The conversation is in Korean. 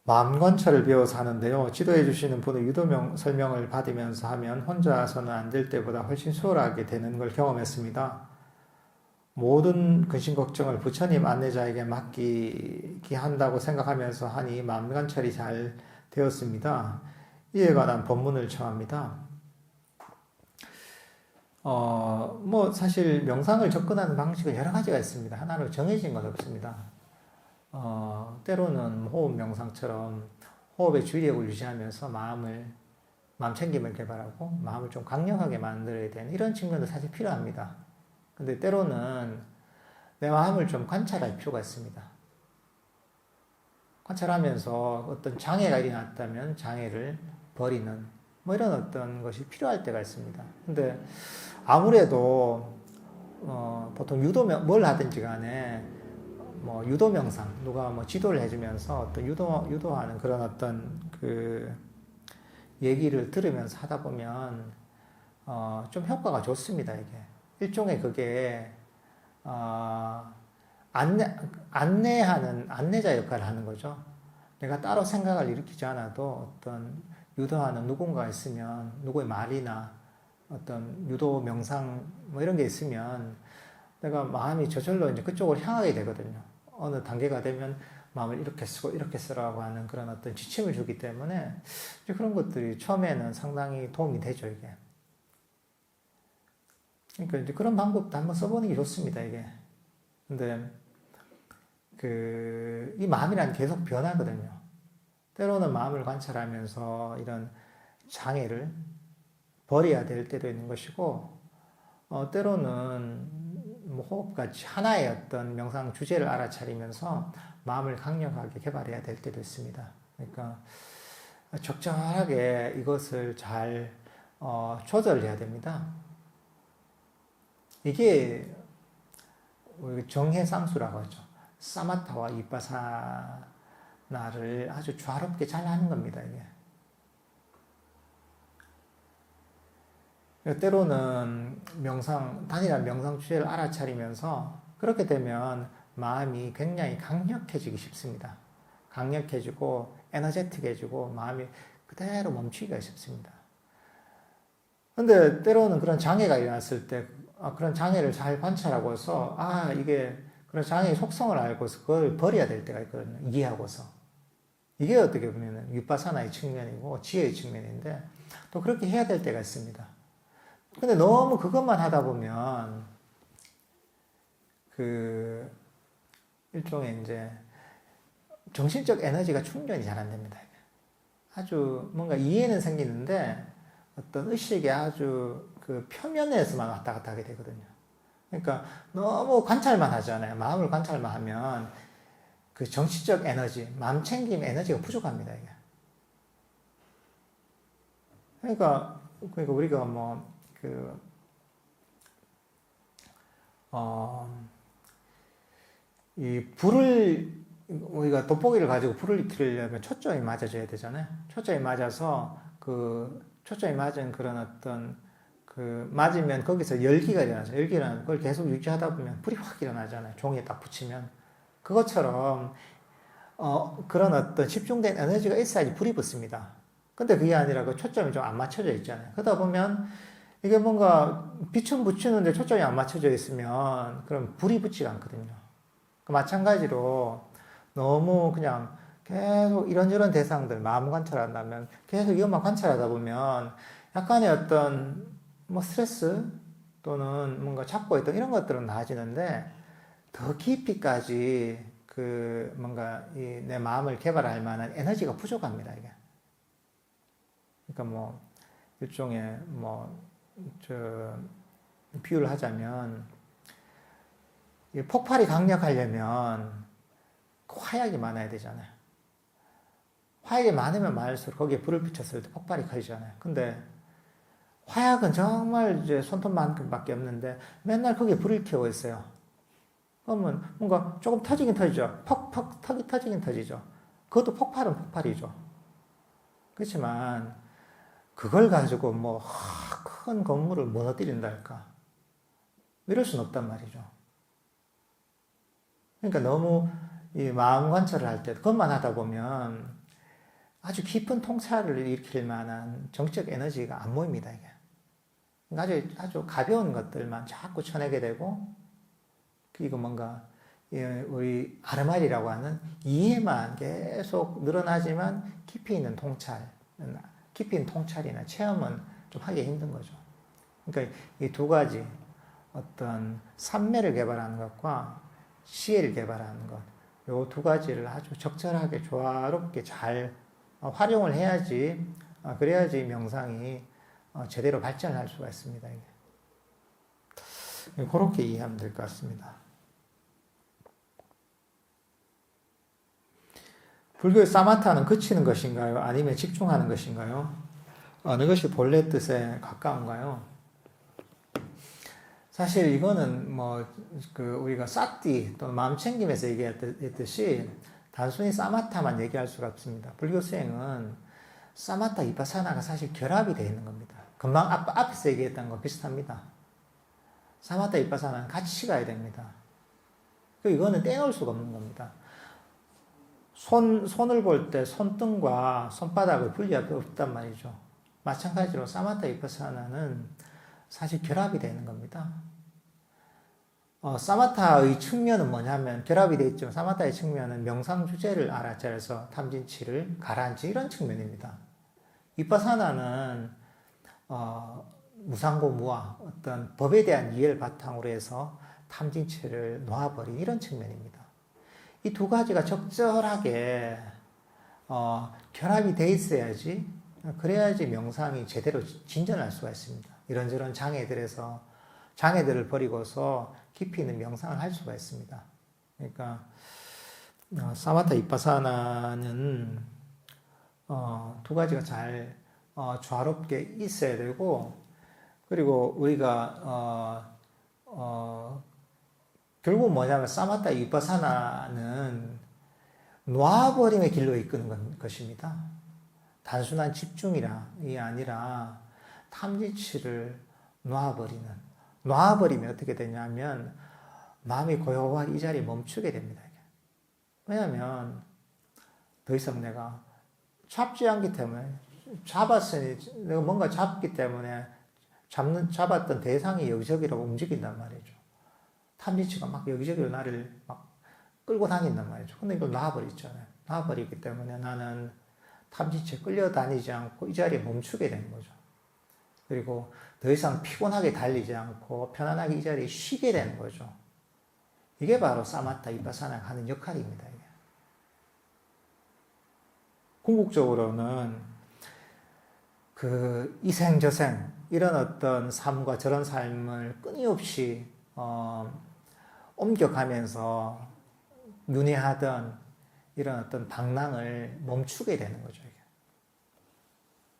마음 관찰을 배워서 하는데요. 지도해 주시는 분의 설명을 받으면서 하면 혼자서는 안 될 때보다 훨씬 수월하게 되는 걸 경험했습니다. 모든 근심 걱정을 부처님 안내자에게 맡기게 한다고 생각하면서 하니 마음 관찰이 잘 되었습니다. 이에 관한 법문을 청합니다. 사실 명상을 접근하는 방식은 여러 가지가 있습니다. 하나로 정해진 건 없습니다. 때로는 호흡 명상처럼 호흡의 주의력을 유지하면서 마음 챙김을 개발하고 마음을 좀 강력하게 만들어야 되는 이런 측면도 사실 필요합니다. 근데 때로는 내 마음을 좀 관찰할 필요가 있습니다. 관찰하면서 어떤 장애가 일어났다면 장애를 버리는 이런 어떤 것이 필요할 때가 있습니다. 근데 아무래도 보통 뭘 하든지 간에 유도 명상 누가 지도를 해주면서 어떤 유도하는 그런 어떤 그 얘기를 들으면서 하다 보면 좀 효과가 좋습니다. 이게 일종의 그게 안내하는 안내자 역할을 하는 거죠. 내가 따로 생각을 일으키지 않아도 어떤 유도하는 누군가 있으면 누구의 말이나 어떤 유도 명상 이런 게 있으면 내가 마음이 저절로 이제 그쪽으로 향하게 되거든요. 어느 단계가 되면 마음을 이렇게 쓰고 이렇게 쓰라고 하는 그런 어떤 지침을 주기 때문에 그런 것들이 처음에는 상당히 도움이 되죠, 이게. 그러니까 이제 그런 방법도 한번 써보는 게 좋습니다, 이게. 근데 이 마음이란 계속 변하거든요. 때로는 마음을 관찰하면서 이런 장애를 버려야 될 때도 있는 것이고, 때로는 호흡같이 하나의 어떤 명상 주제를 알아차리면서 마음을 강력하게 개발해야 될 때도 있습니다. 그러니까 적절하게 이것을 잘 조절해야 됩니다. 이게 정해상수라고 하죠. 사마타와 이빠사나를 아주 조화롭게 잘 하는 겁니다. 이게. 때로는 단일한 명상 주제를 알아차리면서 그렇게 되면 마음이 굉장히 강력해지기 쉽습니다. 강력해지고 에너제틱해지고 마음이 그대로 멈추기가 쉽습니다. 근데 때로는 그런 장애가 일어났을 때 그런 장애를 잘 관찰하고서 이게 그런 장애의 속성을 알고서 그걸 버려야 될 때가 있거든요. 이해하고서. 이게 어떻게 보면 윗바사나의 측면이고 지혜의 측면인데 또 그렇게 해야 될 때가 있습니다. 근데 너무 그것만 하다 보면 일종의 이제 정신적 에너지가 충전이 잘 안 됩니다. 아주 뭔가 이해는 생기는데 어떤 의식이 아주 표면에서만 왔다 갔다 하게 되거든요. 그러니까 너무 관찰만 하잖아요. 마음을 관찰만 하면 그 정신적 에너지, 마음 챙김 에너지가 부족합니다. 이게. 그러니까 우리가 이 우리가 돋보기를 가지고 불을 익히려면 초점이 맞아져야 되잖아요. 초점이 맞아서 초점이 맞은 그런 어떤 맞으면 거기서 열기가 일어나죠. 열기라는 그걸 계속 유지하다 보면 불이 확 일어나잖아요. 종이에 딱 붙이면. 그것처럼, 그런 어떤 집중된 에너지가 있어야지 불이 붙습니다. 근데 그게 아니라 그 초점이 좀 안 맞춰져 있잖아요. 그러다 보면 이게 뭔가 빛은 붙이는데 초점이 안 맞춰져 있으면 그럼 불이 붙지가 않거든요. 마찬가지로 너무 그냥 계속 이런저런 대상들 마음 관찰한다면 계속 이것만 관찰하다 보면 약간의 어떤 스트레스 또는 뭔가 찾고 있던 이런 것들은 나아지는데 더 깊이까지 뭔가 내 마음을 개발할 만한 에너지가 부족합니다, 이게. 그러니까 일종의 비유를 하자면 폭발이 강력하려면 화약이 많아야 되잖아요. 화약이 많으면 많을수록 거기에 불을 붙였을 때 폭발이 커지잖아요. 근데 화약은 정말 이제 손톱만큼밖에 없는데 맨날 거기에 불을 켜고 있어요. 그러면 뭔가 조금 터지긴 터지죠. 퍽퍽 터지긴 터지죠. 그것도 폭발은 폭발이죠. 그렇지만 그걸 가지고 큰 건물을 무너뜨린다 할까? 이럴 수는 없단 말이죠. 그러니까 너무 이 마음 관찰을 할 때 그것만 하다 보면 아주 깊은 통찰을 일으킬 만한 정치적 에너지가 안 모입니다, 이게. 아주 가벼운 것들만 자꾸 쳐내게 되고, 그리고 뭔가, 우리 아르말이라고 하는 이해만 계속 늘어나지만 깊이 있는 통찰이나 체험은 좀 하기 힘든 거죠. 그러니까 이 두 가지, 어떤 삼매를 개발하는 것과 시혜를 개발하는 것, 요 두 가지를 아주 적절하게 조화롭게 잘 활용을 해야지, 그래야지 명상이 제대로 발전할 수가 있습니다. 그렇게 이해하면 될 것 같습니다. 불교의 사마타는 그치는 것인가요? 아니면 집중하는 것인가요? 어느 것이 본래 뜻에 가까운가요? 사실 이거는 우리가 사띠 또는 마음챙김에서 얘기했듯이 단순히 사마타만 얘기할 수가 없습니다. 불교 수행은 사마타 이파사나가 사실 결합이 되어 있는 겁니다. 금방 앞에서 얘기했던 거 비슷합니다. 사마타 이파사나는 같이 가야 됩니다. 이거는 떼놓을 수가 없는 겁니다. 손을 볼 때 손등과 손바닥을 분리할 수 없단 말이죠. 마찬가지로 사마타 이파사나는 사실 결합이 되는 겁니다. 사마타의 측면은 뭐냐면 결합이 되어 있죠. 사마타의 측면은 명상 주제를 알아차려서 탐진치를 가라앉히 이런 측면입니다. 이파사나는 무상고 무아 어떤 법에 대한 이해를 바탕으로 해서 탐진치를 놓아버린 이런 측면입니다. 이 두 가지가 적절하게 결합이 돼 있어야지, 그래야지 명상이 제대로 진전할 수가 있습니다. 이런저런 장애들을 버리고서 깊이 있는 명상을 할 수가 있습니다. 그러니까 사마타 이파사나는 두 가지가 잘 조화롭게 있어야 되고, 그리고 우리가 결국 뭐냐면 사마타 이파사나는 놔버림의 길로 이끄는 것입니다. 단순한 집중이 아니라 탐진치를 놔버리면 어떻게 되냐면 마음이 고요하게 이 자리에 멈추게 됩니다. 왜냐하면 더 이상 내가 잡지 않기 때문에, 잡았으니 내가 뭔가 잡기 때문에 잡았던 대상이 여기저기로 움직인단 말이죠. 탐진치가 막 여기저기로 나를 막 끌고 다닌단 말이죠. 근데 이걸 놔버리잖아요. 놔버리기 때문에 나는 탐진치에 끌려다니지 않고 이 자리에 멈추게 되는 거죠. 그리고 더 이상 피곤하게 달리지 않고 편안하게 이 자리에 쉬게 되는 거죠. 이게 바로 사마타 이파사나가 하는 역할입니다. 이게. 궁극적으로는 이생저생 이런 어떤 삶과 저런 삶을 끊임없이 옮겨가면서 윤회하던 이런 어떤 방랑을 멈추게 되는 거죠. 이게.